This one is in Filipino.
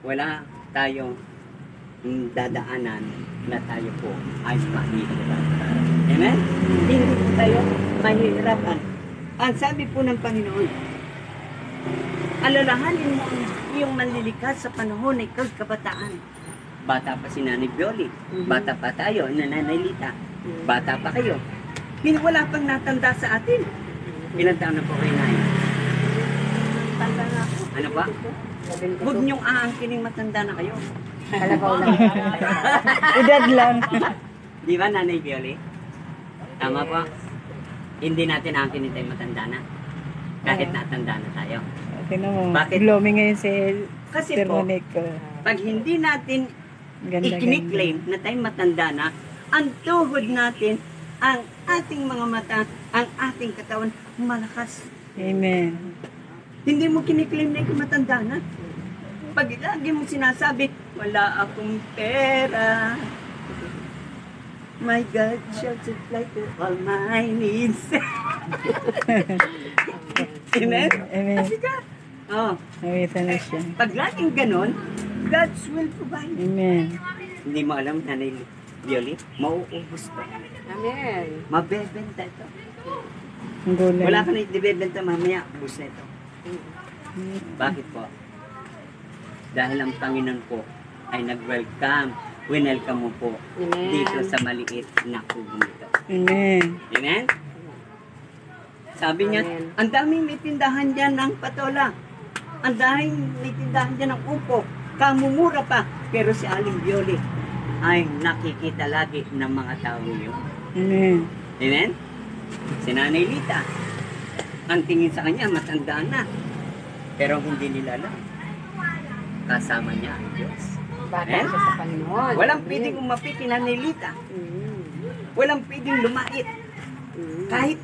wala tayong dadaanan na tayo po ay mahihirapan. Amen? Hindi po tayo mahihirapan. Ang sabi po ng Panginoon, alalahanin mo ang iyong manlilikas sa panahon na ikaw kabataan. Bata pa si Nanay Bioli. Bata pa tayo, Nanay Lita. Bata pa kayo. Wala pang natanda sa atin. Ilang taon na po kayo na yun? Tanda na ako. Ano ba? Huwag niyong aangkining matanda na kayo. Kalabaw lang. Edad lang. Di ba, Nanay Bioli? Tama po. Hindi natin aangkinin tayo matanda na. Kahit natanda na tayo. Tingnan mo. Bakit? Blooming ngayon si Kasi Sir po, Monique. pag hindi natin Ganda, ikiniklaim na tayo matanda na, ang tuhod natin, ang ating mga mata, ang ating katawan, malakas. Amen. Hindi mo kiniklaim na ikaw matanda na. Pag lagi mo sinasabi, wala akong pera. My God shall supply to all my needs. Amen? Amen. Kasi ka. Oh, Nawitan na siya. pag laging ganon, God's will provide. Amen. Hindi mo alam, Nanay Bioli, mauubos to. Amen. Mabebenta ito. Ang gulay. Wala ka na ibebenta mamaya, ubos na ito. Bakit po? Dahil ang Panginoon po ay winelcome mo po Amen. dito sa maliit na kubong ito. Amen. Amen? Sabi niya, Amen. ang daming may tindahan dyan ng patola. Ang daming may tindahan dyan ng upo. Kamumura pa. Pero si Aling Bioli ay nakikita lagi ng mga tao yun. Amen. Amen? Si Nanay Lita, ang tingin sa kanya, matanda na. Pero hindi nila alam. Kasama niya ang Diyos. Bata Amen? siya sa Panginoon. Walang Amen. pwedeng umapit kay Nanay Lita. Mm. Walang pwedeng lumait. Mm. Kahit